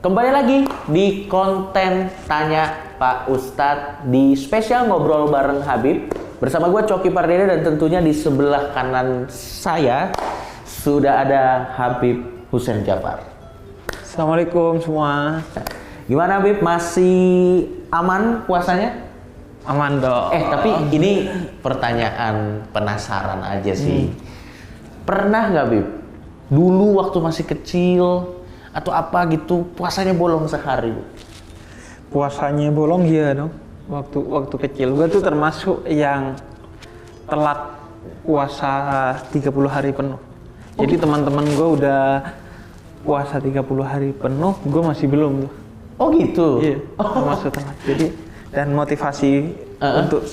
Kembali lagi di konten Tanya Pak Ustadz di spesial Ngobrol Bareng Habib. Bersama gue Coki Pardede dan tentunya di sebelah kanan saya sudah ada Habib Hussein Djafar. Assalamualaikum semua. Gimana Habib, masih aman puasanya? Aman dong. Tapi ini pertanyaan penasaran aja sih. Pernah nggak Habib, dulu waktu masih kecil atau apa gitu puasanya bolong sehari? Puasanya bolong ya dong. Waktu kecil gue tuh termasuk yang telat puasa 30 hari penuh. Jadi teman-teman gue udah puasa 30 hari penuh, gue masih belum tuh. Oh gitu? Iya, termasuk telat. Jadi, dan motivasi untuk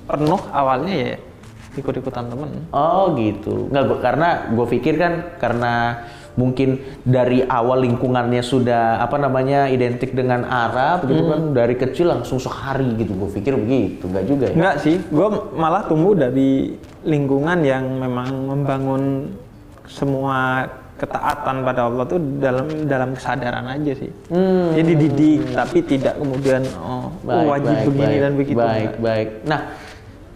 penuh awalnya ya ikut-ikutan temen. Oh gitu. Nggak, karena gue pikir kan karena mungkin dari awal lingkungannya sudah identik dengan Arab gitu kan, dari kecil langsung sehari gitu. Gue pikir begitu, nggak juga ya? Nggak sih, gue malah tumbuh dari lingkungan yang memang membangun semua ketaatan pada Allah tuh dalam kesadaran aja sih. Jadi dididik tapi tidak kemudian wajib begini dan begitu. Baik. Nah,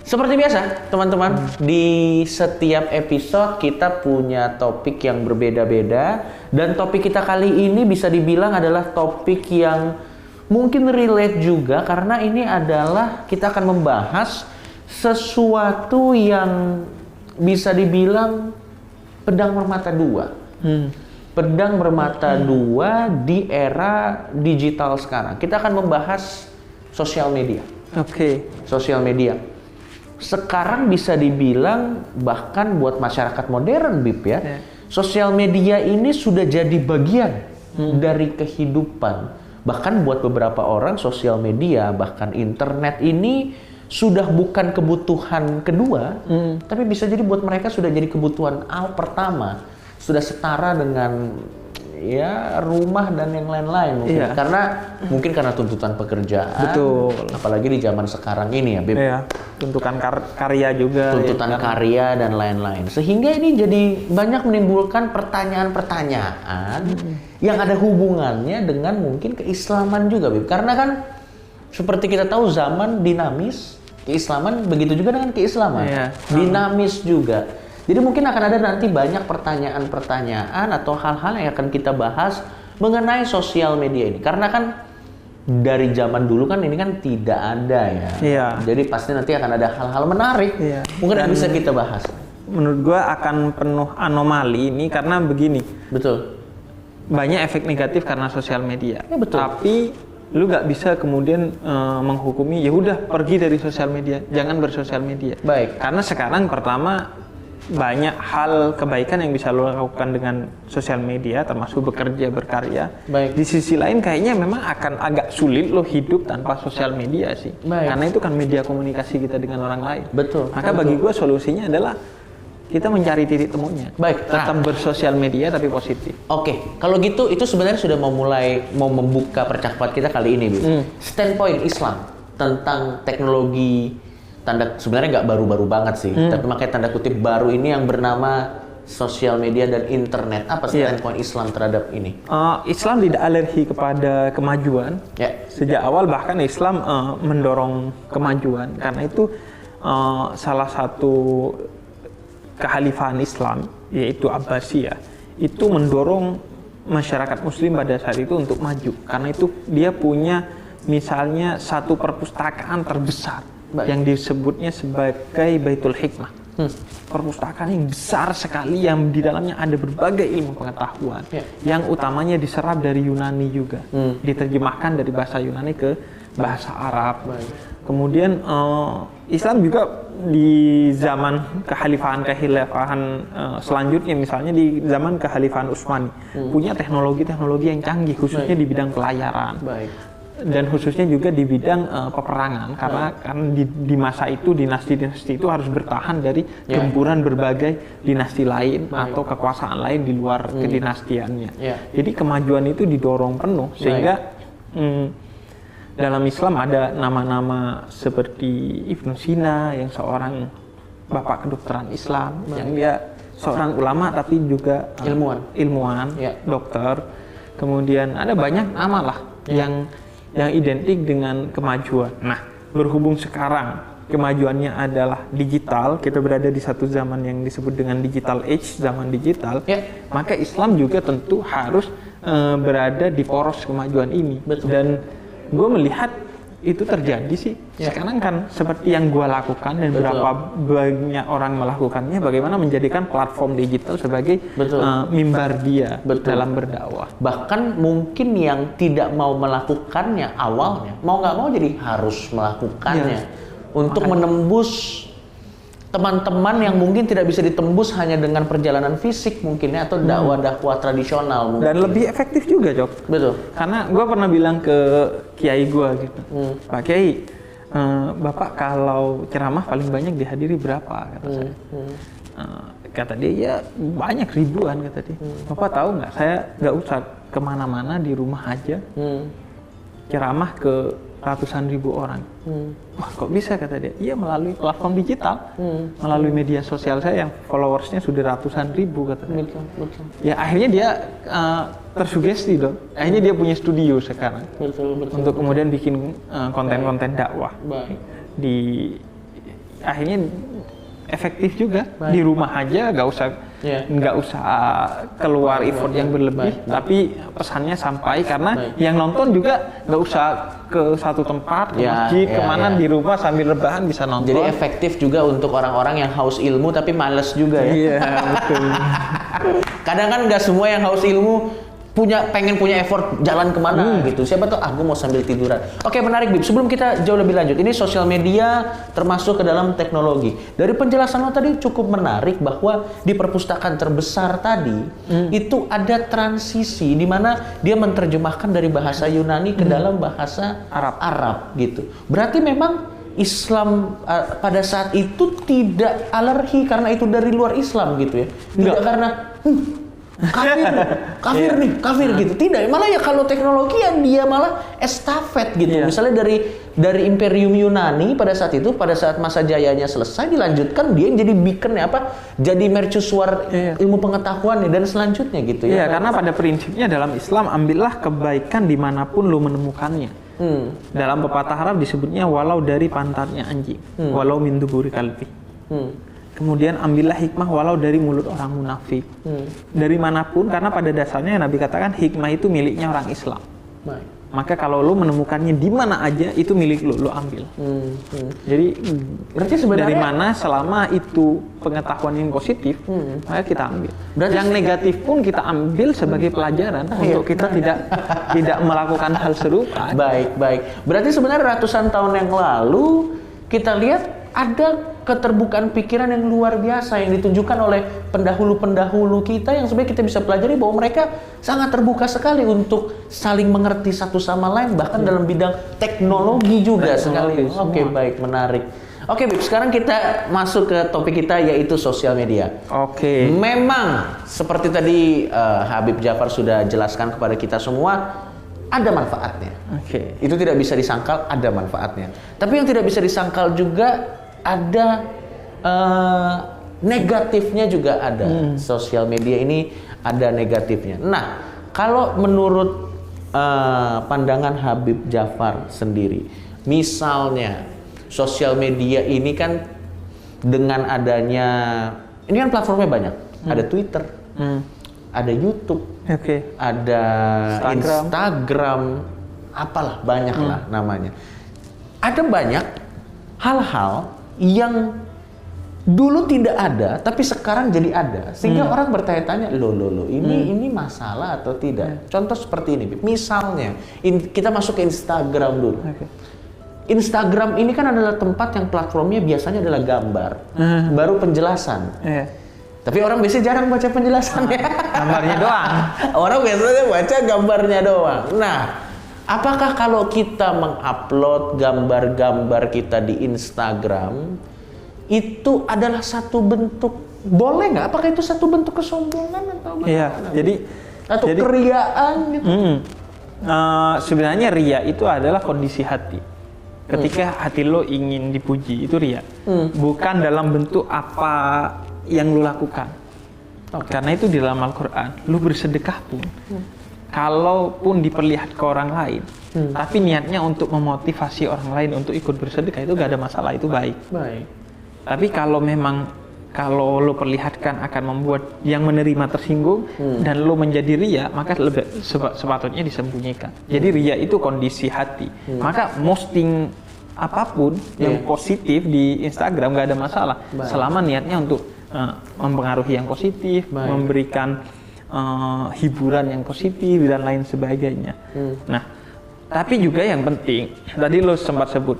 seperti biasa, teman-teman, di setiap episode kita punya topik yang berbeda-beda, dan topik kita kali ini bisa dibilang adalah topik yang mungkin relate juga, karena ini adalah kita akan membahas sesuatu yang bisa dibilang pedang bermata dua. Pedang bermata dua di era digital sekarang. Kita akan membahas sosial media. Oke. Sosial media. Sekarang bisa dibilang bahkan buat masyarakat modern, Bib ya. Sosial media ini sudah jadi bagian dari kehidupan. Bahkan buat beberapa orang sosial media, bahkan internet ini sudah bukan kebutuhan kedua, tapi bisa jadi buat mereka sudah jadi kebutuhan pertama. Sudah setara dengan ya rumah dan yang lain-lain mungkin. Karena tuntutan pekerjaan. Betul. Apalagi di zaman sekarang ini ya, Bib. Iya. Tuntutan karya juga. Tuntutan karya dan lain-lain. Sehingga ini jadi banyak menimbulkan pertanyaan-pertanyaan yang ada hubungannya dengan mungkin keislaman juga, Bib. Karena kan seperti kita tahu zaman dinamis, keislaman begitu juga dengan keislaman. Dinamis juga. Jadi mungkin akan ada nanti banyak pertanyaan-pertanyaan atau hal-hal yang akan kita bahas mengenai sosial media ini. Karena kan dari zaman dulu kan ini kan tidak ada ya. Iya. Jadi pasti nanti akan ada hal-hal menarik. Iya. Mungkin yang bisa kita bahas. Menurut gua akan penuh anomali ini karena begini. Betul. Banyak efek negatif karena sosial media. Ya, betul. Tapi lu nggak bisa kemudian menghukumi ya udah pergi dari sosial media, jangan bersosial media. Baik. Karena sekarang pertama banyak hal kebaikan yang bisa lo lakukan dengan sosial media, termasuk bekerja, berkarya. Baik. Di sisi lain kayaknya memang akan agak sulit lo hidup tanpa sosial media sih. Baik. Karena itu kan media komunikasi kita dengan orang lain. Betul. Maka bagi gue solusinya adalah kita mencari titik temunya. Baik. Tetap bersosial media tapi positif. Oke, kalau gitu itu sebenarnya sudah mau membuka percakapan kita kali ini, Bib. Standpoint Islam tentang teknologi, sebenarnya nggak baru-baru banget sih, tapi makanya tanda kutip baru ini yang bernama sosial media dan internet. Apa standpoint Islam terhadap ini? Islam tidak alergi kepada kemajuan. Sejak awal bahkan Islam mendorong kemajuan, karena itu salah satu kekhalifahan Islam yaitu Abbasiyah itu mendorong masyarakat Muslim pada saat itu untuk maju, karena itu dia punya misalnya satu perpustakaan terbesar. Yang disebutnya sebagai Baitul Hikmah. Perpustakaan yang besar sekali yang di dalamnya ada berbagai ilmu pengetahuan yang utamanya diserap dari Yunani juga, diterjemahkan dari bahasa Yunani ke bahasa Arab. Kemudian Islam juga di zaman kekhalifahan selanjutnya, misalnya di zaman kekhalifahan Utsmani, punya teknologi-teknologi yang canggih khususnya di bidang pelayaran. Dan khususnya juga di bidang peperangan, karena di masa itu dinasti-dinasti itu harus bertahan dari gempuran berbagai dinasti lain atau kekuasaan lain di luar kedinastiannya. Jadi kemajuan itu didorong penuh sehingga dalam Islam ada nama-nama seperti Ibnu Sina yang seorang bapak kedokteran Islam, yang dia seorang ulama tapi juga ilmuwan, dokter. kemudian ada banyak nama lah yang identik dengan kemajuan. Nah, berhubung sekarang kemajuannya adalah digital, kita berada di satu zaman yang disebut dengan digital age, zaman digital, maka Islam juga tentu harus berada di poros kemajuan ini. Betul. Dan gue melihat itu terjadi sih. Sekarang kan seperti yang gue lakukan dan berapa banyak orang melakukannya, bagaimana menjadikan platform digital sebagai mimbar dia dalam berdakwah. Bahkan mungkin yang tidak mau melakukannya awalnya, mau nggak mau jadi harus melakukannya. Untuk menembus teman-teman yang mungkin tidak bisa ditembus hanya dengan perjalanan fisik mungkin ya, atau dakwah tradisional mungkin. Dan lebih efektif juga, Jok. Betul. Karena gue pernah bilang ke kiai gue gitu, Pak Kiai, Bapak kalau ceramah paling banyak dihadiri berapa, kata saya. Kata dia, ya banyak, ribuan, kata dia. Bapak tahu nggak, saya nggak usah kemana-mana, di rumah aja ceramah ke ratusan ribu orang. Wah, kok bisa, kata dia? Iya, melalui platform digital, melalui media sosial saya yang followersnya sudah ratusan ribu, kata dia. Betul. Ya akhirnya dia tersugesti dong. Akhirnya dia punya studio sekarang. Betul. Untuk kemudian bikin konten-konten dakwah. Akhirnya efektif juga. Di rumah aja, nggak usah keluar effort yang berlebih, tapi pesannya sampai, karena yang nonton juga nggak usah ke satu tempat, ke masjid, kemana, di rumah sambil rebahan bisa nonton. Jadi efektif juga untuk orang-orang yang haus ilmu tapi males juga ya. Iya, betul. Kadang kan nggak semua yang haus ilmu pengen punya effort jalan kemana gitu. Siapa tuh, gue mau sambil tiduran. Oke, menarik, Bib. Sebelum kita jauh lebih lanjut, ini sosial media termasuk ke dalam teknologi. Dari penjelasan lo tadi cukup menarik bahwa di perpustakaan terbesar tadi itu ada transisi di mana dia menerjemahkan dari bahasa Yunani ke dalam bahasa Arab gitu. Berarti memang Islam pada saat itu tidak alergi karena itu dari luar Islam gitu ya. Tidak karena kafir gitu. Tidak, malah ya kalau teknologi ya dia malah estafet gitu. Misalnya dari Imperium Yunani pada saat itu, pada saat masa jayanya selesai, dilanjutkan dia yang jadi beacon-nya jadi mercusuar ilmu pengetahuan dan selanjutnya gitu ya. Iya, karena pada prinsipnya dalam Islam, ambillah kebaikan dimanapun lo menemukannya. Dalam pepatah Arab disebutnya walau dari pantatnya anjing, walau min duburi kalbi. Kemudian ambillah hikmah walau dari mulut orang munafik. Dari manapun, karena pada dasarnya Nabi katakan hikmah itu miliknya orang Islam. Maka kalau lo menemukannya di mana aja, itu milik lo ambil. Jadi berarti sebenarnya dari mana, selama itu pengetahuan yang positif, maka kita ambil. Berarti yang negatif pun kita ambil sebagai pelajaran untuk kita tidak melakukan hal serupa. Baik. Berarti sebenarnya ratusan tahun yang lalu kita lihat ada keterbukaan pikiran yang luar biasa yang ditunjukkan oleh pendahulu-pendahulu kita, yang sebenarnya kita bisa pelajari bahwa mereka sangat terbuka sekali untuk saling mengerti satu sama lain, bahkan dalam bidang teknologi juga sekali. Oke, baik, menarik. Oke, Bib, sekarang kita masuk ke topik kita, yaitu sosial media. Oke. Memang seperti tadi Habib Jafar sudah jelaskan kepada kita semua, ada manfaatnya. Itu tidak bisa disangkal, ada manfaatnya. Tapi yang tidak bisa disangkal juga ada negatifnya juga ada. Sosial media ini ada negatifnya. Nah, kalau menurut pandangan Habib Jafar sendiri, misalnya sosial media ini kan dengan adanya, ini kan platformnya banyak, ada Twitter, ada YouTube, ada Instagram, apalah banyak lah namanya. Ada banyak hal-hal yang dulu tidak ada tapi sekarang jadi ada, sehingga orang bertanya-tanya, loh ini masalah atau tidak? Contoh seperti ini, misalnya kita masuk ke Instagram dulu. Instagram ini kan adalah tempat yang platformnya biasanya adalah gambar, baru penjelasan. Tapi orang biasanya jarang baca penjelasannya. Gambarnya doang. Orang biasanya baca gambarnya doang. Nah, apakah kalau kita mengupload gambar-gambar kita di Instagram itu adalah satu bentuk, boleh nggak? Apakah itu satu bentuk kesombongan atau bagaimana? Jadi keriaan gitu? Sebenarnya ria itu adalah kondisi hati. Ketika hati lo ingin dipuji, itu ria. Bukan dalam bentuk apa yang lo lakukan. Karena itu di dalam Al-Quran, lo bersedekah pun, kalaupun diperlihat ke orang lain, tapi niatnya untuk memotivasi orang lain untuk ikut bersedekah, itu gak ada masalah, itu baik. Baik. Tapi kalau lo perlihatkan akan membuat yang menerima tersinggung dan lo menjadi ria, maka sepatutnya disembunyikan. Jadi ria itu kondisi hati. Maka posting apapun yang positif di Instagram gak ada masalah, selama niatnya untuk mempengaruhi yang positif, memberikan hiburan yang positif dan lain sebagainya. Nah, tapi juga yang penting, tadi lo sempat sebut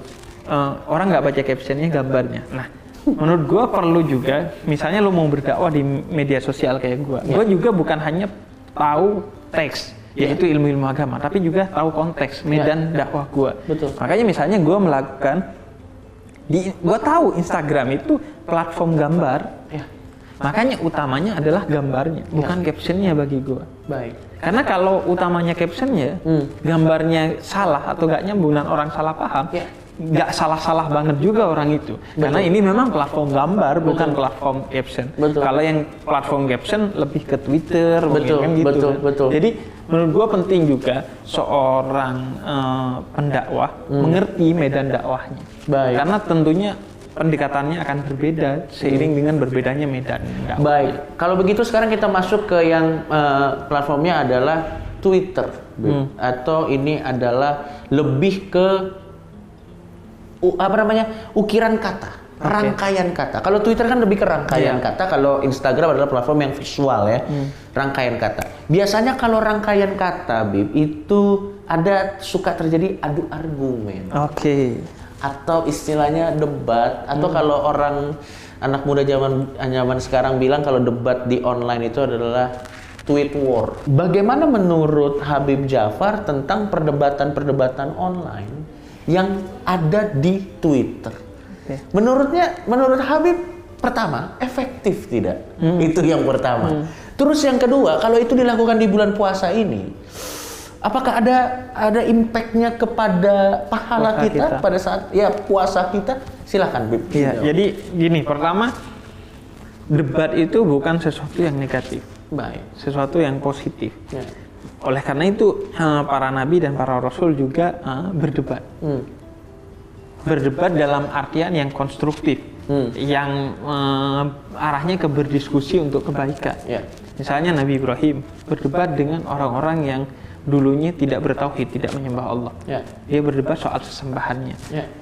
orang nggak baca captionnya, gambarnya. Nah, menurut gue perlu juga, misalnya lo mau berdakwah di media sosial kayak gue juga bukan hanya tahu teks, yaitu ilmu-ilmu agama, tapi juga tahu konteks medan dakwah gue. Makanya misalnya gue melakukan, gue tahu Instagram itu platform gambar. Makanya utamanya adalah gambarnya, bukan captionnya bagi gue. Baik. Karena kalau utamanya captionnya, gambarnya salah atau gak nyambung dan orang salah paham, gak salah-salah banget juga orang itu. Karena ini memang platform gambar, bukan platform caption. Kalau yang platform caption lebih ke Twitter, betul, kan gitu. Betul. Jadi menurut gue penting juga seorang pendakwah mengerti medan dakwahnya. Baik. Karena tentunya pendekatannya akan berbeda seiring dengan berbedanya medan dakwah. Baik, kalau begitu sekarang kita masuk ke yang platformnya adalah Twitter, atau ini adalah lebih ke ukiran kata, rangkaian kata. Kalau Twitter kan lebih ke rangkaian kata, kalau Instagram adalah platform yang visual ya, rangkaian kata. Biasanya kalau rangkaian kata, Bib, itu suka terjadi adu argumen. Atau istilahnya debat, atau kalau anak muda zaman sekarang bilang kalau debat di online itu adalah tweet war. Bagaimana menurut Habib Jafar tentang perdebatan online yang ada di Twitter? Menurut Habib, pertama, efektif tidak? Itu yang pertama. Terus yang kedua, kalau itu dilakukan di bulan puasa ini, apakah ada impact-nya kepada pahala kita pada saat puasa kita? Silakan, Bib. Jadi gini, pertama, debat itu bukan sesuatu yang negatif. Baik. Sesuatu yang positif. Oleh karena itu para nabi dan para rasul juga berdebat. Berdebat dalam artian yang konstruktif, yang arahnya ke berdiskusi untuk kebaikan. Misalnya Nabi Ibrahim berdebat dengan orang-orang yang dulunya tidak bertauhid, tidak menyembah Allah. Dia berdebat soal sesembahannya.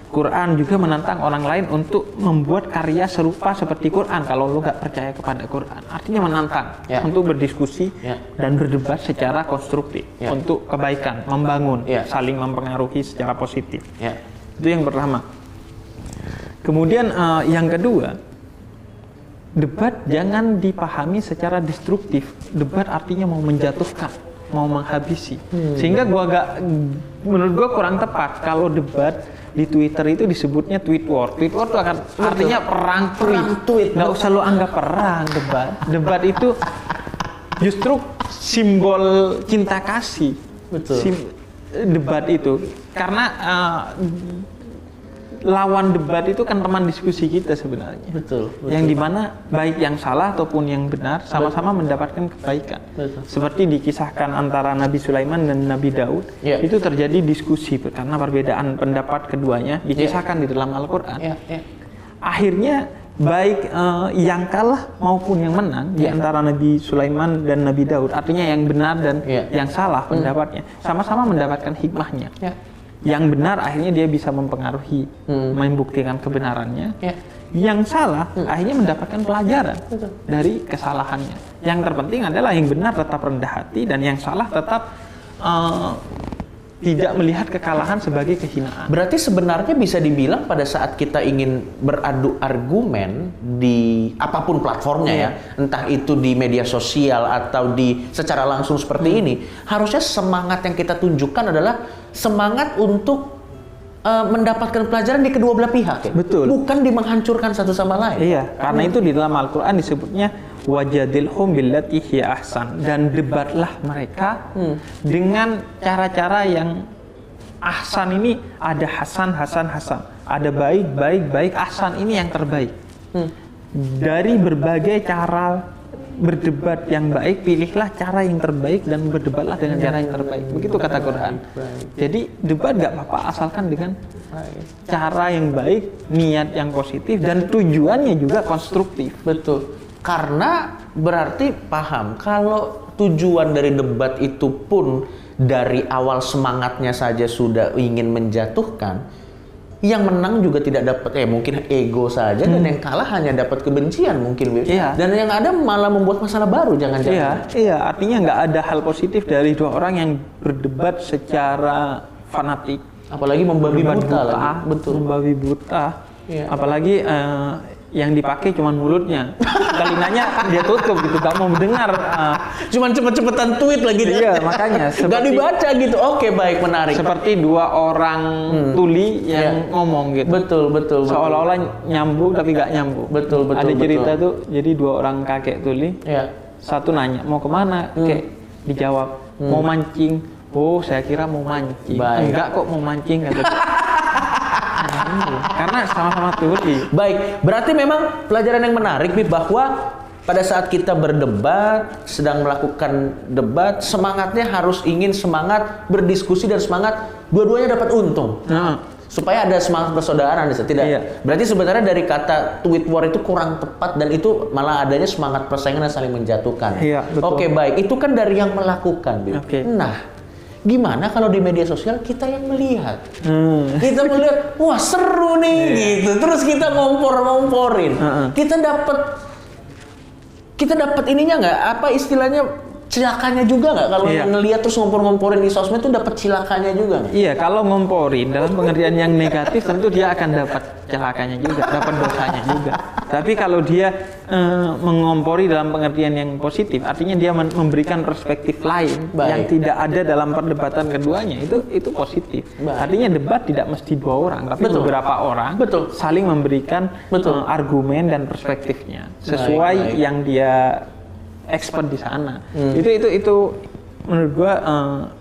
Quran juga menantang orang lain untuk membuat karya serupa seperti Quran kalau lo nggak percaya kepada Quran. Artinya menantang untuk berdiskusi dan berdebat secara konstruktif untuk kebaikan, membangun, saling mempengaruhi secara positif. Itu yang pertama. Kemudian yang kedua, debat jangan dipahami secara destruktif. Debat artinya mau menjatuhkan, mau menghabisi, sehingga menurut gua kurang tepat kalau debat di Twitter itu disebutnya tweet war. Tweet war itu akan artinya perang tweet. Nggak usah lo anggap perang debat itu justru simbol cinta kasih. Debat itu karena lawan debat itu kan teman diskusi kita sebenarnya. Yang dimana baik yang salah ataupun yang benar sama-sama mendapatkan kebaikan. Seperti dikisahkan antara Nabi Sulaiman dan Nabi Daud, itu terjadi diskusi karena perbedaan pendapat keduanya dikisahkan di dalam Al-Quran. Akhirnya baik yang kalah maupun yang menang di antara Nabi Sulaiman dan Nabi Daud, artinya yang benar dan yang salah pendapatnya, sama-sama mendapatkan hikmahnya. Yang benar akhirnya dia bisa mempengaruhi, membuktikan kebenarannya. Yang salah akhirnya mendapatkan pelajaran dari kesalahannya. Yang terpenting adalah yang benar tetap rendah hati dan yang salah tetap tidak melihat kekalahan sebagai kehinaan. Berarti sebenarnya bisa dibilang pada saat kita ingin beradu argumen di apapun platformnya ya, entah itu di media sosial atau di secara langsung seperti ini, harusnya semangat yang kita tunjukkan adalah semangat untuk mendapatkan pelajaran di kedua belah pihak, ya? Bukan di menghancurkan satu sama lain. Karena itu di dalam Al-Quran disebutnya wajadilhum billati hiya ahsan, dan debatlah mereka dengan cara-cara yang ahsan. Ini ada hasan, ada baik, ahsan ini yang terbaik. Dari berbagai cara berdebat yang baik, pilihlah cara yang terbaik dan berdebatlah dengan cara yang terbaik. Begitu kata Quran. Jadi debat nggak apa-apa asalkan dengan cara yang baik, niat yang positif, dan tujuannya juga konstruktif. Betul. Karena berarti paham kalau tujuan dari debat itu pun dari awal semangatnya saja sudah ingin menjatuhkan, yang menang juga tidak dapat mungkin ego saja, dan yang kalah hanya dapat kebencian mungkin, Iya. dan yang ada malah membuat masalah baru, jangan-jangan. Iya, artinya nggak ada hal positif dari dua orang yang berdebat secara fanatik. Apalagi membabi Berdebat buta lagi. Betul. Membabi buta. Iya. Apalagi yang dipakai cuma mulutnya, telinganya dia tutup gitu, gak mau mendengar. Cuman cepet-cepetan tweet lagi. Iya, makanya Gak dibaca gitu. Oke, baik, menarik. Seperti dua orang tuli yang ngomong gitu. Betul. Seolah-olah nyambung tapi gak nyambung. Betul. Ada cerita tuh, jadi dua orang kakek tuli. Ya. Satu nanya, mau kemana? Kayak dijawab, mau mancing. Oh, saya kira mau mancing. Baik. Enggak kok mau mancing kata dia. Karena sama-sama tuli. Baik, berarti memang pelajaran yang menarik Bib, bahwa pada saat kita berdebat, sedang melakukan debat, semangatnya harus ingin semangat berdiskusi dan semangat dua-duanya dapat untung. Supaya ada semangat persaudaraan, tidak? Iya. Berarti sebenarnya dari kata tweet war itu kurang tepat, dan itu malah adanya semangat persaingan dan saling menjatuhkan. Iya, betul. Oke, baik. Itu kan dari yang melakukan, Bib. Oke. Nah, gimana kalau di media sosial kita yang melihat? Kita melihat, wah seru nih, gitu. Terus kita ngompor-ngomporin. Kita dapat ininya nggak? Apa istilahnya, cilakannya juga nggak? Kalau ngelihat terus ngompor-ngomporin di sosmed itu dapat cilakannya juga nggak? Iya, kalau ngomporin dalam pengertian yang negatif tentu dia akan dapat celakanya juga, dapat dosanya juga. Tapi kalau dia mengompori dalam pengertian yang positif, artinya dia memberikan perspektif lain yang tidak ada dalam perdebatan keduanya, itu positif. Artinya debat tidak mesti dua orang, tapi beberapa orang saling memberikan argumen dan perspektifnya sesuai yang dia expert di sana. Itu menurut gua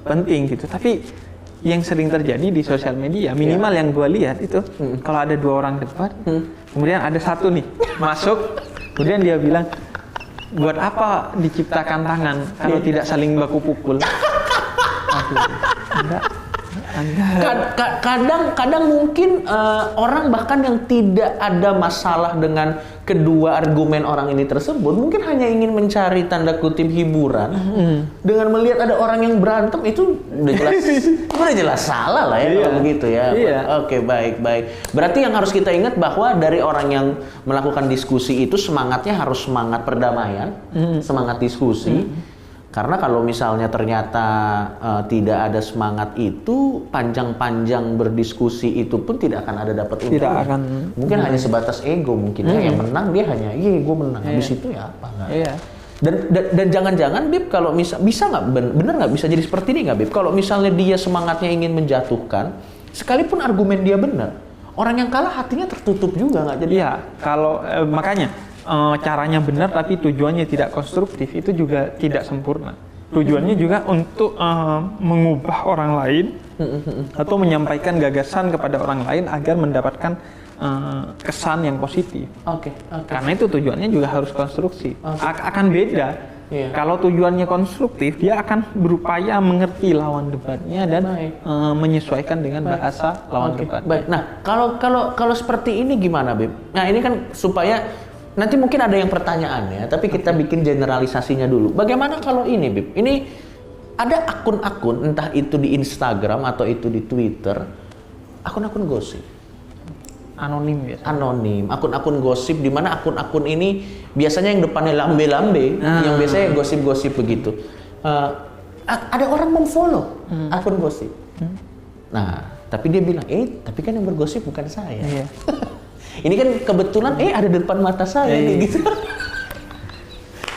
penting gitu. Tapi yang sering terjadi di sosial media, minimal yang gua lihat itu kalau ada dua orang debat, kemudian ada satu nih masuk, kemudian dia bilang, buat apa diciptakan tangan kalau tidak saling baku pukul? Kadang mungkin orang bahkan yang tidak ada masalah dengan kedua argumen orang ini tersebut, mungkin hanya ingin mencari tanda kutip hiburan dengan melihat ada orang yang berantem, itu udah jelas salah lah ya, kalau begitu ya. Oke, baik. Berarti yang harus kita ingat bahwa dari orang yang melakukan diskusi itu semangatnya harus semangat perdamaian, semangat diskusi. Karena kalau misalnya ternyata tidak ada semangat itu, panjang-panjang berdiskusi itu pun tidak akan ada dapat untung. Tidak akan. Mungkin hanya sebatas ego mungkin ya, yang menang dia hanya gue menang. Habis itu ya apa nggak? Dan jangan-jangan Bib, kalau bisa nggak bener nggak bisa jadi seperti ini nggak Bib? Kalau misalnya dia semangatnya ingin menjatuhkan, sekalipun argumen dia benar, orang yang kalah hatinya tertutup juga nggak jadi? Iya, kalau makanya. Caranya benar tapi tujuannya tidak konstruktif, itu juga tidak sempurna. Tujuannya juga untuk mengubah orang lain atau menyampaikan gagasan kepada orang lain agar mendapatkan kesan yang positif. Karena itu tujuannya juga harus konstruksi. Akan beda. Kalau tujuannya konstruktif, dia akan berupaya mengerti lawan debatnya dan menyesuaikan dengan bahasa lawan debatnya. Nah, kalau seperti ini gimana, Bib? Nah, ini kan supaya nanti mungkin ada yang pertanyaannya, tapi kita bikin generalisasinya dulu. Bagaimana kalau ini, Bib? Ini ada akun-akun, entah itu di Instagram atau itu di Twitter, akun-akun gosip. Anonim biasa. Anonim, akun-akun gosip, di mana akun-akun ini biasanya yang depannya lambe-lambe, yang biasanya gosip-gosip begitu. Ada orang memfollow akun gosip. Nah, tapi dia bilang, tapi kan yang bergosip bukan saya. Ini kan kebetulan ada di depan mata saya nih gitu.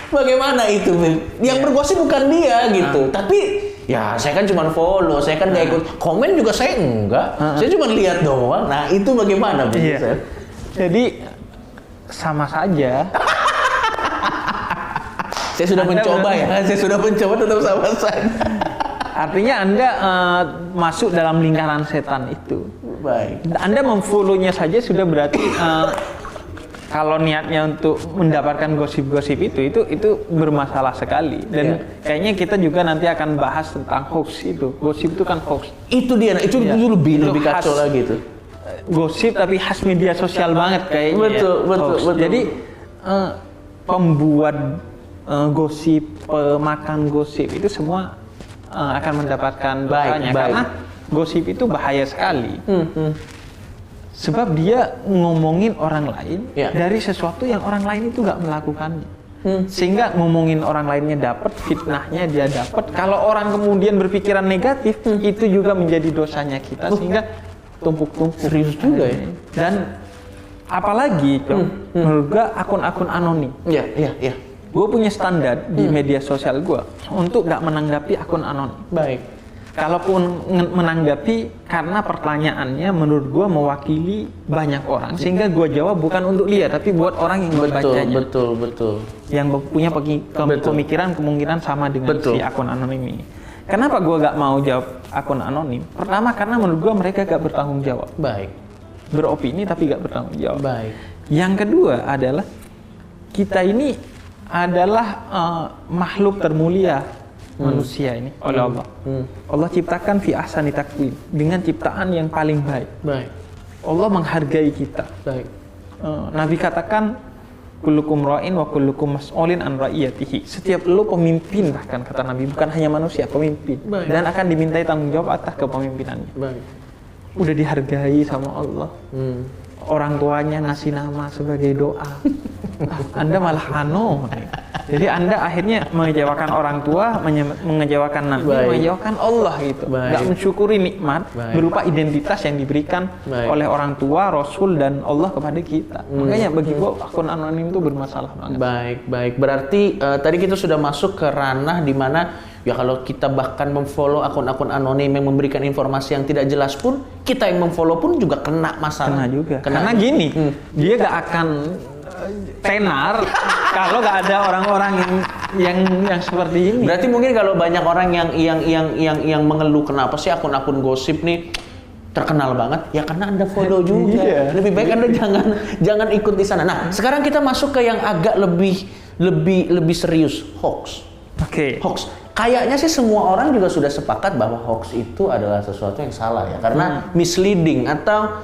Bagaimana itu, Bib? Yang bergosip bukan dia gitu. Tapi ya saya kan cuma follow, saya kan nggak ikut komen juga, saya enggak. Saya cuma lihat doang. Nah, itu bagaimana, Bib? Jadi sama saja. Saya sudah mencoba saya sudah mencoba tetap sama saja. Artinya Anda masuk dalam lingkaran setan itu. Baik. Anda memfollow-nya saja sudah berarti kalau niatnya untuk mendapatkan gosip-gosip itu bermasalah sekali. Dan kayaknya kita juga nanti akan bahas tentang hoax itu. Gosip itu kan hoax. Itu dia, itu lebih kacau lagi itu. Gosip tapi khas media sosial banget kayaknya. Betul. Jadi pembuat gosip, pemakan gosip itu semua akan mendapatkan dosanya karena gosip itu bahaya sekali. Sebab dia ngomongin orang lain dari sesuatu yang orang lain itu nggak melakukannya. Sehingga ngomongin orang lainnya dapat, fitnahnya dia dapat. Kalau orang kemudian berpikiran negatif, itu juga menjadi dosanya kita sehingga tumpuk-tumpuk. Serius juga ya. Dan apalagi, menurut gua akun-akun anonim. Iya. Gue punya standar di media sosial gue untuk nggak menanggapi akun anonim. Baik. Kalaupun menanggapi karena pertanyaannya menurut gue mewakili banyak orang, sehingga gue jawab bukan untuk dia, tapi buat orang yang membacanya. Betul. Yang punya pemikiran kemungkinan sama dengan si akun anonim ini. Kenapa gue gak mau jawab akun anonim? Pertama karena menurut gue mereka gak bertanggung jawab. Baik. Beropini tapi gak bertanggung jawab. Baik. Yang kedua adalah kita ini adalah makhluk termulia manusia ini oleh Allah. Allah ciptakan fi ahsani taqwim, dengan ciptaan yang paling baik. Baik. Allah menghargai kita. Baik. Nabi katakan kullukum ra'in wa kullukum mas'ulin an ra'iyatihi. Setiap lu pemimpin, bahkan kata Nabi, bukan hanya manusia, pemimpin. Baik. Dan akan dimintai tanggung jawab atas kepemimpinannya. Baik. Udah dihargai sama Allah. Orang tuanya ngasih nama sebagai doa. Anda malah jadi Anda akhirnya mengecewakan orang tua, mengecewakan Nabi, mengecewakan Allah gitu. Nggak mensyukuri nikmat berupa identitas yang diberikan oleh orang tua, Rasul dan Allah kepada kita. Makanya bagi gua akun anonim itu bermasalah banget. Baik. Berarti tadi kita sudah masuk ke ranah di mana ya kalau kita bahkan memfollow akun-akun anonim yang memberikan informasi yang tidak jelas pun, kita yang memfollow pun juga kena masalah. Kena juga. Karena gini, dia gak akan tenar kalau gak ada orang-orang yang seperti ini. Berarti mungkin kalau banyak orang yang mengeluh kenapa sih akun-akun gosip nih terkenal banget, ya karena Anda follow juga. Lebih baik Anda jangan ikut di sana. Nah, sekarang kita masuk ke yang agak lebih serius, hoax. Oke. Hoax. Kayaknya sih semua orang juga sudah sepakat bahwa hoax itu adalah sesuatu yang salah ya, karena misleading atau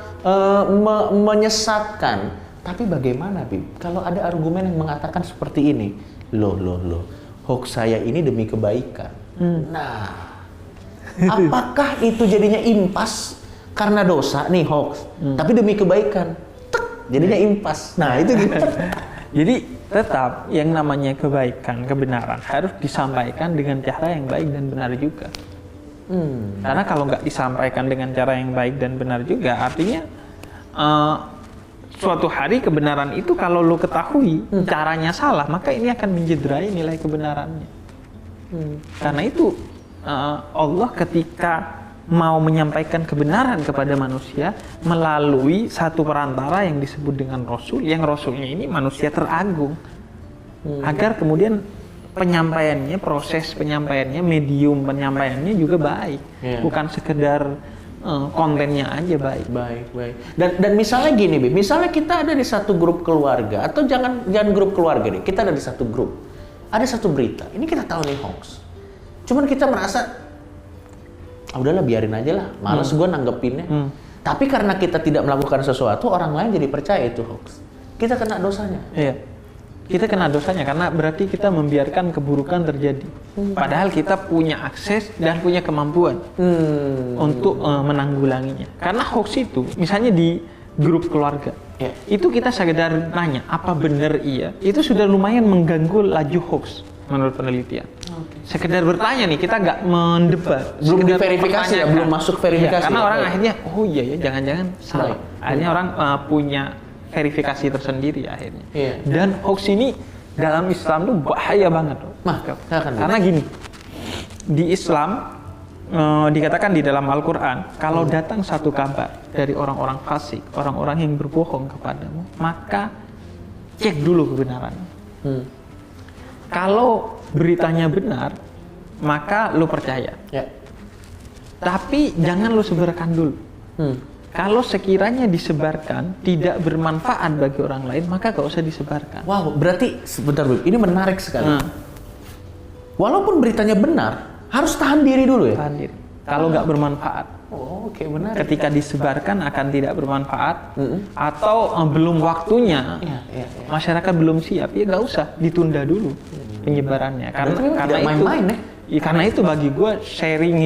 menyesatkan. Tapi bagaimana, Bib? Kalau ada argumen yang mengatakan seperti ini, loh, hoax saya ini demi kebaikan. Nah, apakah itu jadinya impas karena dosa nih hoax, tapi demi kebaikan, jadinya impas. Nah, itu gimana? Jadi tetap yang namanya kebaikan, kebenaran harus disampaikan dengan cara yang baik dan benar juga. Karena kalau nggak disampaikan dengan cara yang baik dan benar juga, artinya suatu hari kebenaran itu kalau lo ketahui caranya salah, maka ini akan mencederai nilai kebenarannya. Karena itu Allah ketika mau menyampaikan kebenaran kepada manusia melalui satu perantara yang disebut dengan Rasul, yang Rasulnya ini manusia teragung, agar kemudian penyampaiannya, proses penyampaiannya, medium penyampaiannya juga baik, bukan sekedar kontennya aja baik. Dan misalnya gini, Bib, misalnya kita ada di satu grup keluarga, atau jangan grup keluarga deh, kita ada di satu grup, ada satu berita, ini kita tahu nih hoax, cuman kita merasa udahlah biarin aja lah, males gue nanggepinnya. Tapi karena kita tidak melakukan sesuatu, orang lain jadi percaya itu hoax. Kita kena dosanya. Iya, kita kena dosanya karena berarti kita membiarkan keburukan terjadi. Padahal kita punya akses dan punya kemampuan untuk menanggulanginya. Karena hoax itu, misalnya di grup keluarga, itu kita sekedar nanya, apa benar iya? Itu sudah lumayan mengganggu laju hoax menurut penelitian. Sekedar bertanya nih, kita nggak mendebat, belum diverifikasi ya, belum masuk verifikasi. Karena orang akhirnya, oh iya ya, jangan-jangan salah. Akhirnya orang punya verifikasi tersendiri akhirnya. Dan hoax ini dalam Islam tuh bahaya banget. Karena gini, di Islam dikatakan di dalam Al-Quran, kalau datang satu kabar dari orang-orang fasik, orang-orang yang berbohong kepadamu, maka cek dulu kebenarannya. Kalau beritanya benar, maka lu percaya. Tapi jangan lu sebarkan dulu. Kalau sekiranya disebarkan tidak bermanfaat bagi orang lain, maka gak usah disebarkan. Wow, berarti sebentar Bib, ini menarik sekali. Walaupun beritanya benar, harus tahan diri dulu ya? Tahan diri. Kalau nggak bermanfaat. Oh, oke, benar. Ketika disebarkan akan tidak bermanfaat, atau belum waktunya, masyarakat belum siap, ya nggak usah, ditunda dulu penyebarannya. Karena tidak main-main ya? Karena itu bagi gue sharing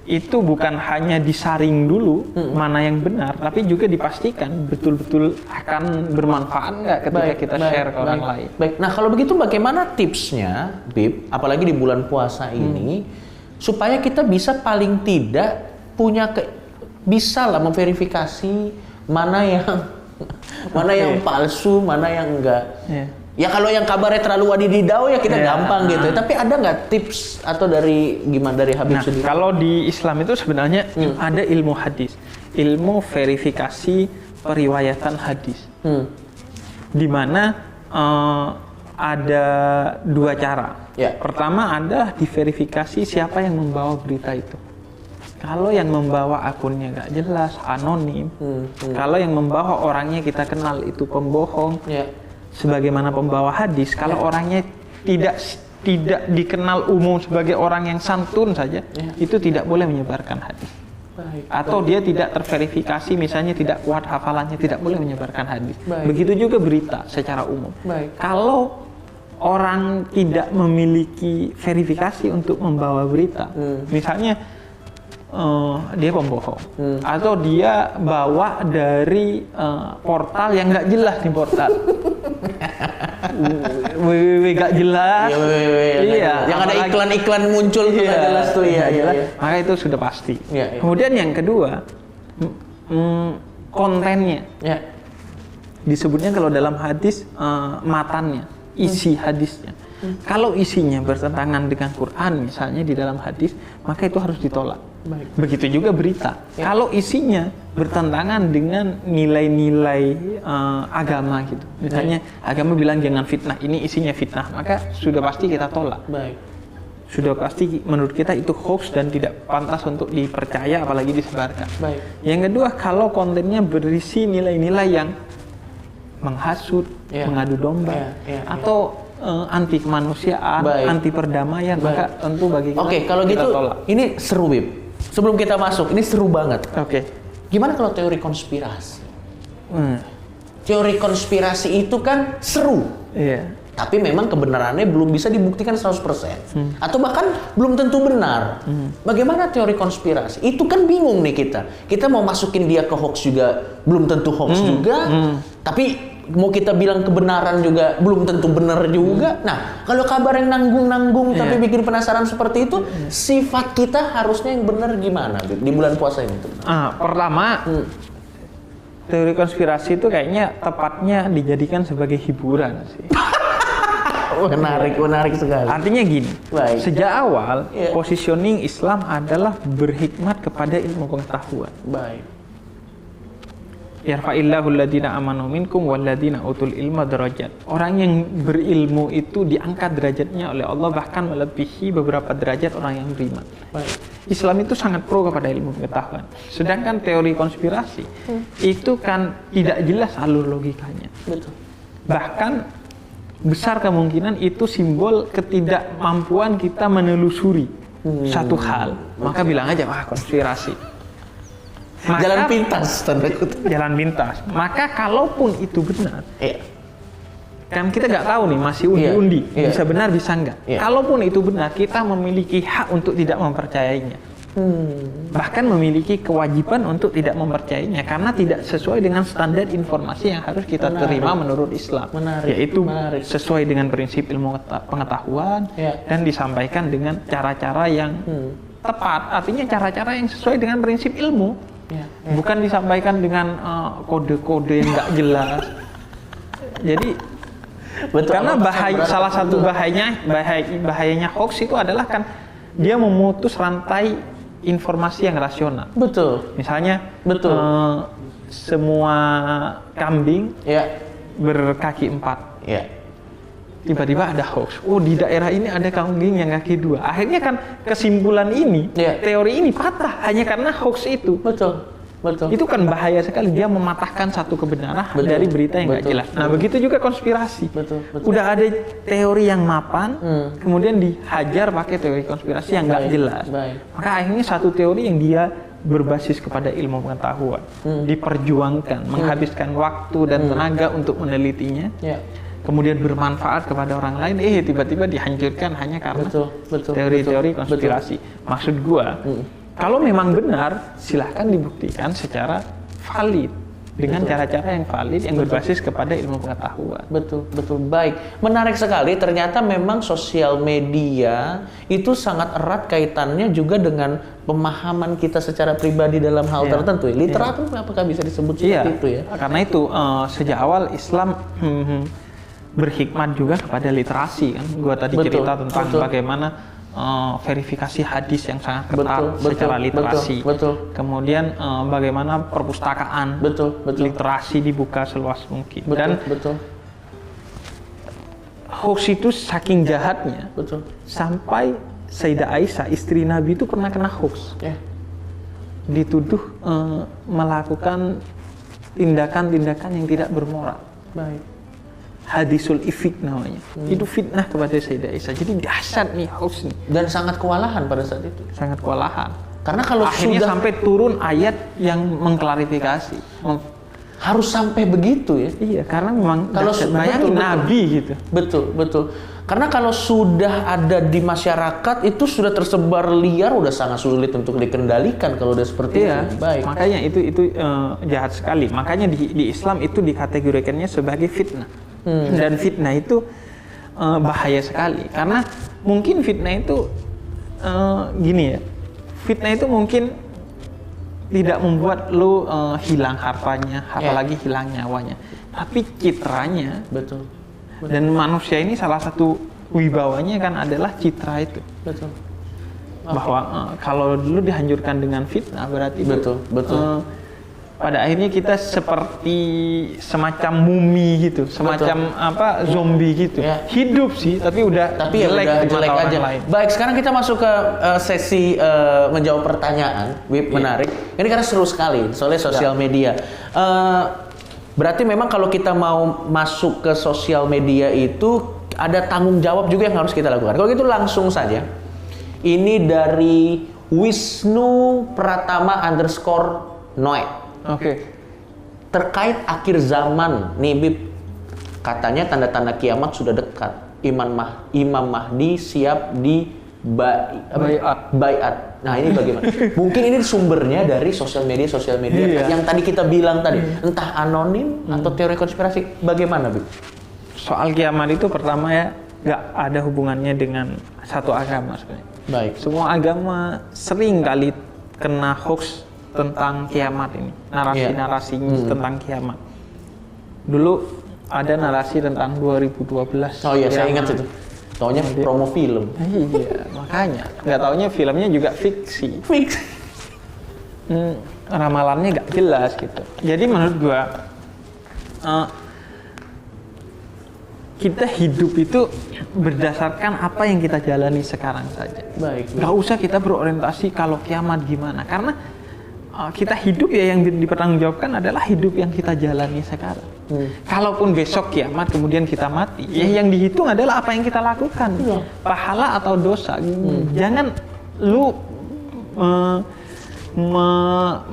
itu bukan hanya disaring dulu mana yang benar, tapi juga dipastikan betul-betul akan bermanfaat nggak ketika kita share ke orang lain. Baik, nah kalau begitu bagaimana tipsnya, Bib, apalagi di bulan puasa ini, supaya kita bisa paling tidak punya bisa lah memverifikasi mana yang palsu, mana yang enggak. Ya kalau yang kabarnya terlalu wadididau ya kita gampang gitu. Tapi ada nggak tips atau dari Habib sendiri? Kalau di Islam itu sebenarnya ada ilmu hadis, ilmu verifikasi periwayatan hadis, di mana ada dua cara. Pertama ada diverifikasi siapa yang membawa berita itu. Kalau yang membawa akunnya nggak jelas, anonim. Kalau yang membawa orangnya kita kenal itu pembohong. Sebagaimana pembawa hadis, kalau orangnya tidak dikenal umum sebagai orang yang santun saja, itu tidak boleh menyebarkan hadis. Atau dia tidak terverifikasi, misalnya tidak kuat hafalannya, tidak boleh menyebarkan hadis. Begitu juga berita secara umum. Kalau orang tidak memiliki verifikasi untuk membawa berita, misalnya dia pembohong, atau dia bawa dari portal yang nggak jelas nih portal. www gak jelas, yang ada iklan-iklan muncul tuh gak jelas tuh, maka itu sudah pasti. Kemudian yang kedua, kontennya, disebutnya kalau dalam hadis matannya, isi hadisnya. Kalau isinya bertentangan dengan Quran misalnya di dalam hadis, maka itu harus ditolak. Begitu juga berita. Kalau isinya bertentangan dengan nilai-nilai agama gitu, misalnya agama bilang jangan fitnah, ini isinya fitnah, maka sudah pasti kita tolak. Sudah pasti menurut kita itu hoax dan tidak pantas untuk dipercaya apalagi disebarkan. Yang kedua, kalau kontennya berisi nilai-nilai yang menghasut, mengadu domba, atau anti kemanusiaan, anti perdamaian, maka tentu bagi kita. Oke, kalau gitu tolak. Ini seru, Bib. Sebelum kita masuk, ini seru banget. Gimana kalau teori konspirasi? Teori konspirasi itu kan seru. Tapi memang kebenarannya belum bisa dibuktikan 100%. Atau bahkan belum tentu benar. Bagaimana teori konspirasi? Itu kan bingung nih kita. Kita mau masukin dia ke hoax juga, belum tentu hoax juga. Tapi mau kita bilang kebenaran juga belum tentu benar juga. Nah, kalau kabar yang nanggung-nanggung tapi bikin penasaran seperti itu, sifat kita harusnya yang benar gimana di bulan puasa ini? Pertama, teori konspirasi itu kayaknya tepatnya dijadikan sebagai hiburan sih. Menarik sekali. Artinya gini, sejak awal positioning Islam adalah berhikmat kepada ilmu pengetahuan. Yarfa'illahu alladhina amanu minkum walladhina utul ilma darajat. Orang yang berilmu itu diangkat derajatnya oleh Allah, bahkan melebihi beberapa derajat orang yang beriman. Islam itu sangat pro kepada ilmu pengetahuan. Sedangkan teori konspirasi itu kan tidak jelas alur logikanya. Bahkan besar kemungkinan itu simbol ketidakmampuan kita menelusuri satu hal. Maka bilang aja, wah konspirasi. Jalan pintas, tanda kutip. Jalan pintas. Maka kalaupun itu benar, kan kita nggak tahu nih, masih undi-undi, bisa benar bisa enggak. Kalaupun itu benar, kita memiliki hak untuk tidak mempercayainya. Bahkan memiliki kewajiban untuk tidak mempercayainya, karena tidak sesuai dengan standar informasi yang harus kita terima menurut Islam. Yaitu sesuai dengan prinsip ilmu pengetahuan dan disampaikan dengan cara-cara yang tepat. Artinya cara-cara yang sesuai dengan prinsip ilmu. Bukan disampaikan dengan kode-kode yang nggak jelas. Jadi karena salah satu bahayanya hoax itu adalah kan dia memutus rantai informasi yang rasional. Misalnya semua kambing berkaki 4. Tiba-tiba ada hoax. Oh, di daerah ini ada kambing yang kaki 2. Akhirnya kan kesimpulan ini, teori ini patah hanya karena hoax itu. betul. Itu kan bahaya sekali, dia mematahkan satu kebenaran Betul, dari berita yang nggak betul, jelas. Nah, begitu juga konspirasi. Betul, betul. Udah ada teori yang mapan, kemudian dihajar pakai teori konspirasi yang nggak Baik, jelas. baik. Maka akhirnya satu teori yang dia berbasis kepada ilmu pengetahuan, diperjuangkan, menghabiskan waktu dan tenaga untuk menelitinya. Ya. Kemudian bermanfaat kepada orang lain, tiba-tiba dihancurkan hanya karena Betul, teori-teori betul, konspirasi. Maksud gua, kalau memang benar, silahkan dibuktikan secara valid dengan cara-cara yang valid yang berbasis kepada ilmu pengetahuan. Betul, betul. Baik. Menarik sekali, ternyata memang sosial media itu sangat erat kaitannya juga dengan pemahaman kita secara pribadi dalam hal tertentu. Literatur apakah bisa disebut seperti itu ya? Karena itu sejak awal Islam berhikmat juga kepada literasi kan. Gua tadi cerita tentang bagaimana verifikasi hadis yang sangat ketat secara literasi. Betul. Kemudian bagaimana perpustakaan literasi dibuka seluas mungkin. Dan hoax itu saking jahatnya. Sampai Sayyidah Aisyah istri Nabi itu pernah kena hoax. Dituduh melakukan tindakan-tindakan yang tidak bermoral. Baik. Hadisul ifik namanya. Itu fitnah kepada Sayyidah Aisyah. Jadi dahsyat nih hoax nih. Dan sangat kewalahan pada saat itu. Sangat kewalahan. Karena kalau akhirnya sudah sampai turun ayat yang mengklarifikasi. Harus sampai begitu ya? Iya, karena memang kalau bayangin Nabi gitu. Betul. Karena kalau sudah ada di masyarakat itu sudah tersebar liar, udah sangat sulit untuk dikendalikan kalau udah seperti itu. Baik. Makanya itu jahat sekali. Makanya di Islam itu dikategorikannya sebagai fitnah. Dan fitnah itu bahaya sekali karena mungkin fitnah itu gini ya, fitnah itu mungkin tidak membuat lo hilang hartanya, apalagi hilang nyawanya, tapi citranya. Betul. Dan manusia ini salah satu wibawanya kan adalah citra itu. Betul. Bahwa kalau dulu dihancurkan dengan fitnah berarti betul. Pada akhirnya kita seperti semacam mumi gitu, semacam zombie gitu. Hidup sih, tapi udah jelek aja. Lain. Baik, sekarang kita masuk ke sesi menjawab pertanyaan. Menarik. Ini karena seru sekali, soalnya sosial media. Berarti memang kalau kita mau masuk ke sosial media itu ada tanggung jawab juga yang harus kita lakukan. Kalau gitu langsung saja. Ini dari Wisnu Pratama _Noe. Terkait akhir zaman, nih Bib, katanya tanda-tanda kiamat sudah dekat. Imam Mahdi siap di baiat. Nah ini bagaimana? Mungkin ini sumbernya dari sosial media yang tadi kita bilang tadi, entah anonim atau teori konspirasi. Bagaimana, Bib? Soal kiamat itu pertama ya nggak ada hubungannya dengan satu agama sebenarnya. Baik. Semua agama sering kali kena hoax tentang kiamat ini, narasi-narasinya tentang kiamat. Dulu ada narasi tentang 2012. Oh iya, saya ingat itu. Taunya promo film. Iya, makanya. Nggak taunya filmnya juga fiksi. Ramalannya nggak jelas gitu. Jadi menurut gua, kita hidup itu berdasarkan apa yang kita jalani sekarang saja. Baik. Nggak usah kita berorientasi kalau kiamat gimana, karena kita hidup ya yang dipertanggungjawabkan adalah hidup yang kita jalani sekarang. Kalaupun besok kiamat kemudian kita mati, ya yang dihitung adalah apa yang kita lakukan, pahala atau dosa. Jangan lu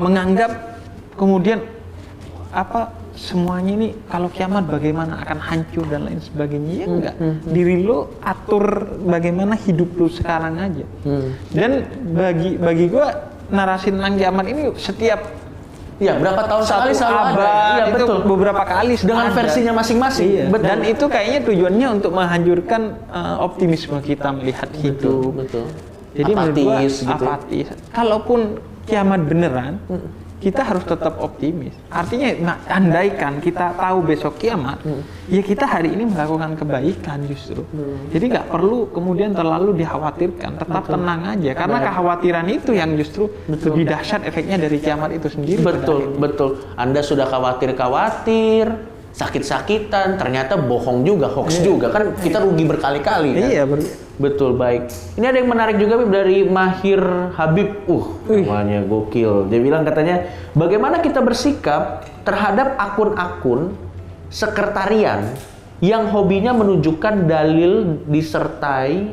menganggap kemudian semuanya ini kalau kiamat bagaimana akan hancur dan lain sebagainya. Ya enggak. Diri lu atur bagaimana hidup lu sekarang aja. Dan bagi gua narasi tentang kiamat ini setiap berapa tahun sekali selalu ada. Iya, itu betul. Beberapa kali dengan versinya masing-masing. Iya. Dan itu kayaknya tujuannya untuk menghancurkan optimisme kita melihat hidup. Betul. Jadi apatis gitu. Apatis. Kalaupun kiamat beneran, kita harus tetap optimis. Artinya, andaikan kita tahu besok kiamat, ya kita hari ini melakukan kebaikan justru. Jadi nggak perlu kemudian terlalu dikhawatirkan, tetap tenang aja. Karena kekhawatiran itu yang justru lebih dahsyat efeknya dari kiamat itu sendiri. Betul. Anda sudah khawatir, sakit-sakitan, ternyata bohong juga, hoax juga. Kan kita rugi berkali-kali. Kan? Iya, Betul, baik. Ini ada yang menarik juga Bib, dari Mahir Habib. Namanya gokil. Dia bilang katanya, bagaimana kita bersikap terhadap akun-akun sekretarian yang hobinya menunjukkan dalil disertai,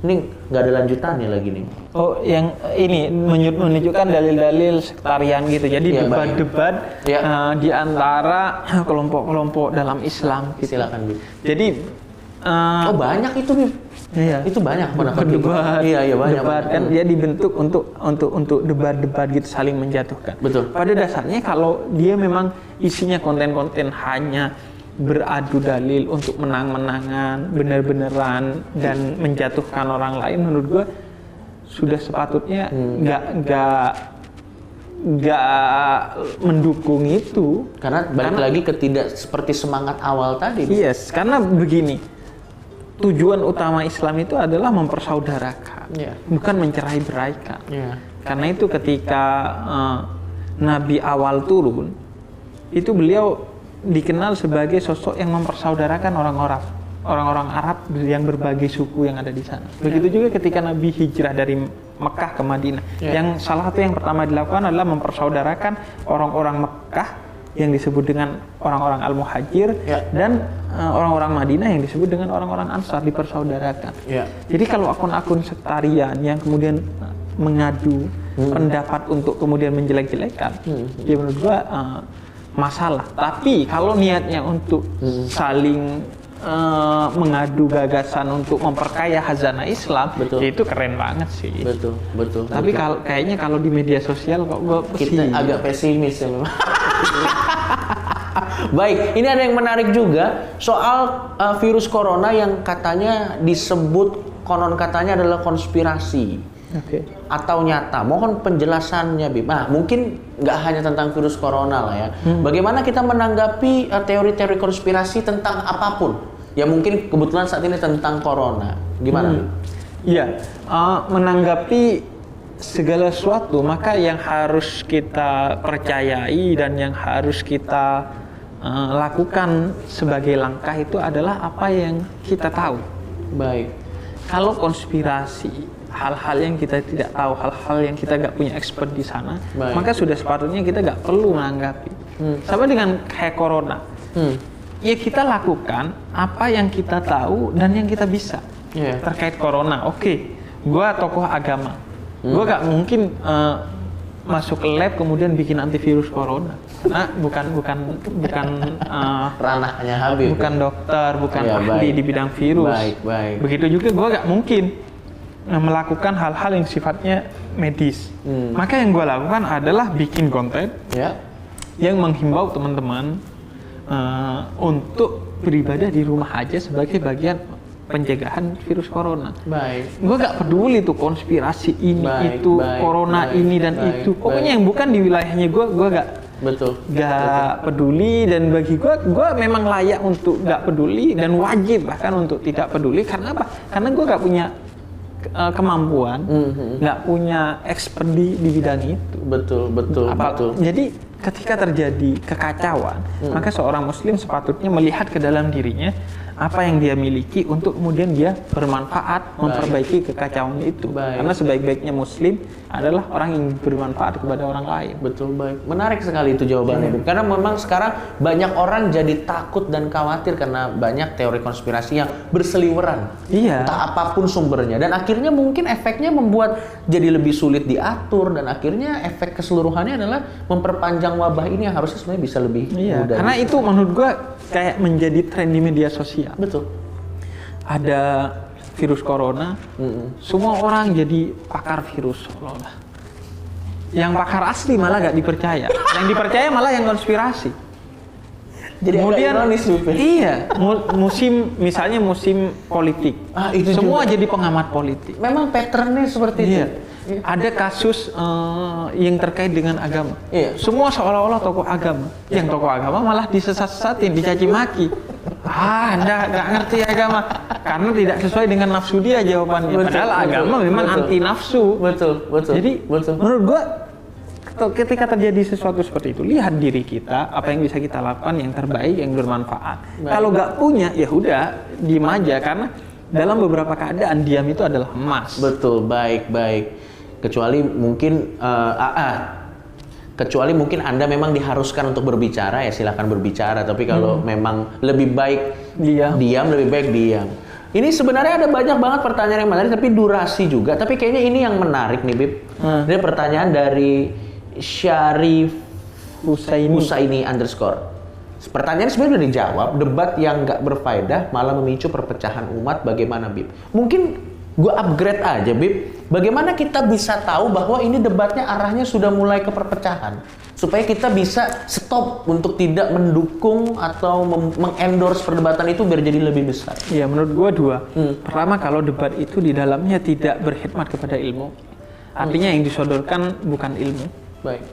ini nggak ada lanjutannya lagi nih. Oh, yang ini menunjukkan dalil-dalil sekretarian gitu. Jadi Iya, debat-debat Iya. di antara kelompok-kelompok dalam Islam. Gitu. Silakan Bib. Jadi Oh banyak itu Bib. iya. Itu banyak pendapat gitu. Debat, Iya banyak. debat kan dia dibentuk untuk debat-debat gitu, saling menjatuhkan. Betul. Pada dasarnya kalau dia memang isinya konten-konten hanya beradu dalil untuk menang-menangan, bener-beneran dan menjatuhkan orang lain, menurut gua sudah sepatutnya nggak mendukung itu. Karena balik lagi ke tidak seperti semangat awal tadi. Yes, karena begini, tujuan utama Islam itu adalah mempersaudarakan, Iya. bukan mencerai-beraikan. Iya. Karena itu ketika Nabi awal turun, itu beliau dikenal sebagai sosok yang mempersaudarakan orang-orang Arab yang berbagai suku yang ada di sana. Begitu juga ketika Nabi hijrah dari Mekah ke Madinah, yang salah satu yang pertama dilakukan adalah mempersaudarakan orang-orang Mekah yang disebut dengan orang-orang Al-Muhajir dan orang-orang Madinah yang disebut dengan orang-orang Ansar, dipersaudarakan. Jadi kalau akun-akun sektarian yang kemudian mengadu pendapat untuk kemudian menjelek-jelekan, ya menurut gua masalah. Tapi kalau niatnya untuk saling mengadu gagasan untuk memperkaya khazanah Islam, ya itu keren banget sih. Betul. Tapi kayaknya kalau di media sosial kok gua kita agak pesimis ya memang. Baik, ini ada yang menarik juga soal virus corona yang katanya disebut konon katanya adalah konspirasi. Atau nyata. Mohon penjelasannya, Bib. Nah, mungkin nggak hanya tentang virus corona lah ya. Bagaimana kita menanggapi teori-teori konspirasi tentang apapun? Ya mungkin kebetulan saat ini tentang corona. Gimana, Bib? Iya, menanggapi segala sesuatu, maka yang harus kita percayai dan yang harus kita lakukan sebagai langkah itu adalah apa yang kita tahu. Baik. Kalau konspirasi, hal-hal yang kita tidak tahu, hal-hal yang kita nggak punya expert di sana, maka sudah sepatutnya kita nggak perlu menanggapi. Sama dengan kayak corona. Ya kita lakukan apa yang kita tahu dan yang kita bisa terkait corona. Oke, gua tokoh agama, gua nggak mungkin masuk ke lab kemudian bikin antivirus corona. Nah, bukan ranahnya Habib. Bukan dokter, bukan ahli di bidang virus. Baik. Begitu juga gue gak mungkin melakukan hal-hal yang sifatnya medis. Maka yang gue lakukan adalah bikin konten yang menghimbau teman-teman untuk beribadah di rumah aja sebagai bagian pencegahan virus corona. Baik. Gue gak peduli tuh konspirasi ini, corona ini dan itu. Pokoknya yang bukan di wilayahnya gue gak peduli, dan bagi gue memang layak untuk gak peduli dan wajib bahkan untuk tidak peduli. Karena apa? Karena gue gak punya kemampuan, gak punya expert di bidang itu. Betul. Jadi ketika terjadi kekacauan, maka seorang muslim sepatutnya melihat ke dalam dirinya apa yang dia miliki untuk kemudian dia bermanfaat memperbaiki kekacauan itu. Karena sebaik-baiknya muslim adalah orang yang bermanfaat kepada orang lain. Betul, baik. Menarik sekali itu jawabannya. Karena memang sekarang banyak orang jadi takut dan khawatir karena banyak teori konspirasi yang berseliweran. Entah apapun sumbernya. Dan akhirnya mungkin efeknya membuat jadi lebih sulit diatur, dan akhirnya efek keseluruhannya adalah memperpanjang wabah ini yang harusnya sebenarnya bisa lebih mudah. Karena itu menurut gua kayak menjadi tren di media sosial. Betul. Ada virus corona, semua orang jadi pakar virus seolah-olah. Yang pakar asli malah gak dipercaya. Yang dipercaya malah yang konspirasi. Jadi kemudian ironis, misalnya musim politik, itu semua juga jadi pengamat politik. Memang patternnya seperti itu. Ada kasus yang terkait dengan agama. Semua seolah-olah tokoh agama. Yang tokoh agama malah disesat-sesatin, dicaci maki. Anda nggak ngerti agama karena tidak sesuai dengan nafsu dia jawabannya. Padahal agama memang anti nafsu. Betul. Jadi menurut gua ketika terjadi sesuatu seperti itu, lihat diri kita, apa yang bisa kita lakukan yang terbaik, yang bermanfaat. Kalau nggak punya, ya udah diem aja, karena dalam beberapa keadaan diam itu adalah emas. Betul, baik. Kecuali mungkin kecuali mungkin Anda memang diharuskan untuk berbicara, ya silakan berbicara. Tapi kalau memang lebih baik diam, lebih baik diam. Ini sebenarnya ada banyak banget pertanyaan yang menarik, tapi durasi juga. Tapi kayaknya ini yang menarik nih, Bib. Ini pertanyaan dari Syarif Husaini _ Pertanyaan sebenarnya udah dijawab. Debat yang nggak berfaedah malah memicu perpecahan umat. Bagaimana, Bib? Mungkin gue upgrade aja, Bib. Bagaimana kita bisa tahu bahwa ini debatnya arahnya sudah mulai ke perpecahan? Supaya kita bisa stop untuk tidak mendukung atau mengendorse perdebatan itu biar jadi lebih besar. Ya, menurut gue dua. Pertama, kalau debat itu di dalamnya tidak berkhidmat kepada ilmu. Artinya yang disodorkan bukan ilmu. Baik.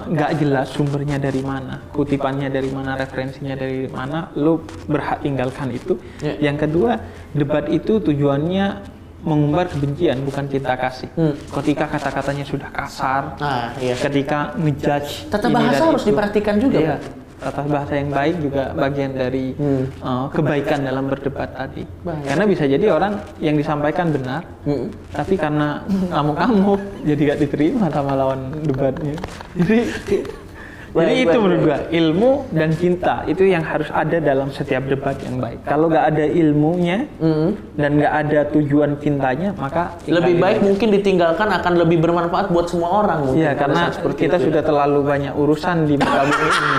Nggak jelas sumbernya dari mana, kutipannya dari mana, referensinya dari mana, lo berhak tinggalkan itu. Yang kedua, debat itu tujuannya mengumbar kebencian, bukan cinta kasih. Ketika kata-katanya sudah kasar, ketika ngejudge, tata bahasa harus diperhatikan juga. Iya, tata bahasa yang baik juga bagian dari kebaikan dalam berdebat tadi. Karena bisa jadi orang yang disampaikan benar, tapi karena ngamuk-ngamuk jadi gak diterima sama lawan debatnya. Jadi itu menurut gua, ilmu dan cinta itu yang harus ada dalam setiap debat yang baik. Kalau nggak ada ilmunya dan nggak ada tujuan cintanya, maka lebih baik mungkin ditinggalkan, akan lebih bermanfaat buat semua orang. Iya, karena kita sudah terlalu banyak urusan di muka bumi ini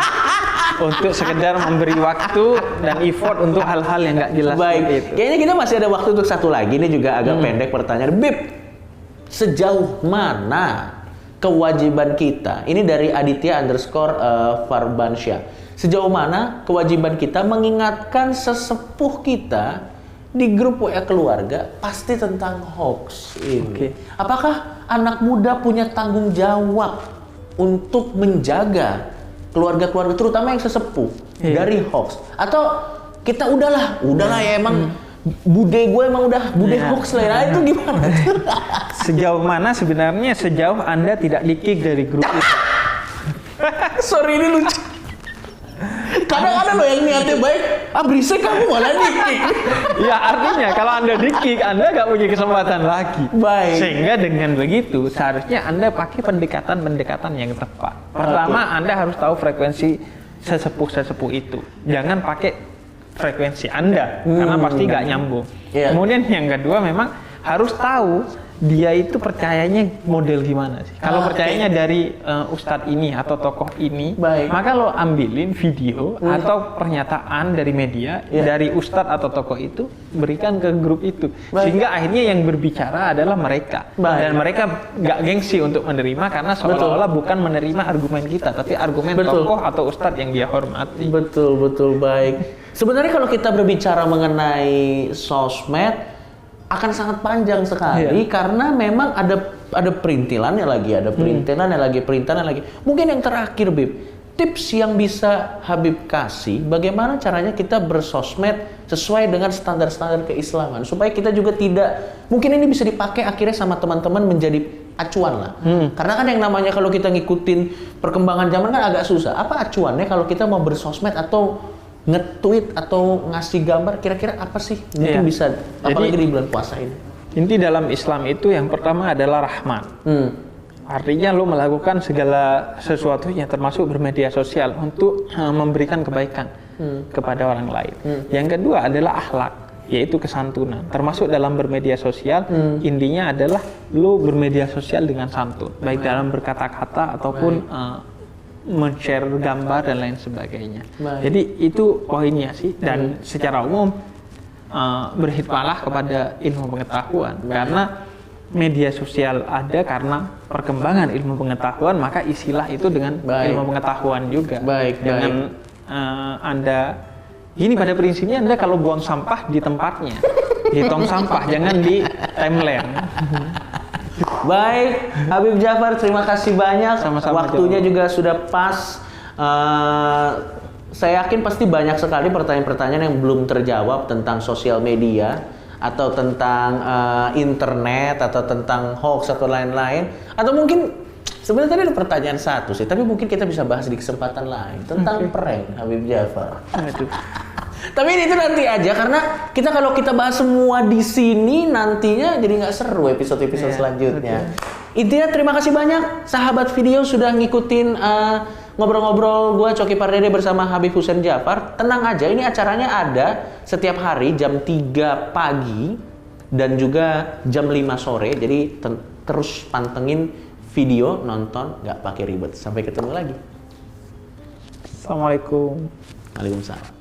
untuk sekedar memberi waktu dan effort untuk hal-hal yang nggak jelas. Baik, kayaknya kita masih ada waktu untuk satu lagi. Ini juga agak pendek pertanyaan. Bib, sejauh mana kewajiban kita, ini dari Aditya _ Farbansyah, sejauh mana kewajiban kita mengingatkan sesepuh kita di grup WA keluarga pasti tentang hoax ini? Apakah anak muda punya tanggung jawab untuk menjaga keluarga-keluarga, terutama yang sesepuh, dari hoax? Atau kita udahlah ya, emang bude gue emang udah bude hoax lah, nah, itu gimana? Sejauh mana sebenarnya, sejauh Anda tidak di-kick dari grup itu. Sorry, ini lucu. Kadang ada loh yang niatnya baik, berisik kamu malah di-kick. Ya, artinya kalau Anda di-kick, Anda nggak punya kesempatan lagi. Baik. Sehingga dengan begitu, seharusnya Anda pakai pendekatan-pendekatan yang tepat. Pertama, Anda harus tahu frekuensi sesepuh-sesepuh itu. Jangan pakai frekuensi Anda, karena pasti nggak nyambung. Kemudian yang kedua, memang harus tahu dia itu percayanya model gimana sih. Kalau percayanya dari ustadz ini atau tokoh ini, maka lo ambilin video atau pernyataan dari media, dari ustadz atau tokoh itu, berikan ke grup itu. Sehingga akhirnya yang berbicara adalah mereka. Dan mereka nggak gengsi untuk menerima, karena seolah-olah bukan menerima argumen kita, tapi argumen tokoh atau ustadz yang dia hormati. Betul, baik. Sebenarnya kalau kita berbicara mengenai sosmed akan sangat panjang sekali, karena memang ada perintilannya lagi, perintilannya lagi. Mungkin yang terakhir, Bib, tips yang bisa Habib kasih bagaimana caranya kita bersosmed sesuai dengan standar-standar keislaman, supaya kita juga tidak, mungkin ini bisa dipakai akhirnya sama teman-teman menjadi acuan lah. Karena kan yang namanya kalau kita ngikutin perkembangan zaman kan agak susah. Apa acuannya kalau kita mau bersosmed atau nge-tweet atau ngasih gambar, kira-kira apa sih mungkin bisa, apalagi di bulan puasa ini? Inti dalam Islam itu yang pertama adalah rahmat. Artinya lo melakukan segala sesuatunya, termasuk bermedia sosial, untuk memberikan kebaikan kepada orang lain. Yang kedua adalah akhlak, yaitu kesantunan. Termasuk dalam bermedia sosial, intinya adalah lo bermedia sosial dengan santun, baik dalam berkata-kata ataupun men-share gambar dan lain sebagainya. Jadi itu poinnya sih. Dan secara umum berkhidmatlah kepada ilmu pengetahuan, karena media sosial ada karena perkembangan ilmu pengetahuan, maka isilah itu dengan ilmu pengetahuan juga. Dengan Anda gini, pada prinsipnya Anda kalau buang sampah di tempatnya, di tong sampah, jangan di timeline. Baik, Habib Jafar, terima kasih banyak. Sama-sama. Waktunya juga sudah pas. Saya yakin pasti banyak sekali pertanyaan-pertanyaan yang belum terjawab tentang sosial media, atau tentang internet, atau tentang hoax atau lain-lain. Atau mungkin sebenarnya tadi ada pertanyaan satu sih, tapi mungkin kita bisa bahas di kesempatan lain tentang prank, Habib Jafar. Tapi itu nanti aja karena kalau kita bahas semua di sini nantinya jadi nggak seru episode-episode selanjutnya. Intinya terima kasih banyak sahabat video sudah ngikutin ngobrol-ngobrol gua Coki Pardede bersama Habib Hussein Djafar. Tenang aja, ini acaranya ada setiap hari jam 3 pagi dan juga jam 5 sore. Jadi terus pantengin video, nonton nggak pakai ribet. Sampai ketemu lagi. Assalamualaikum. Waalaikumsalam.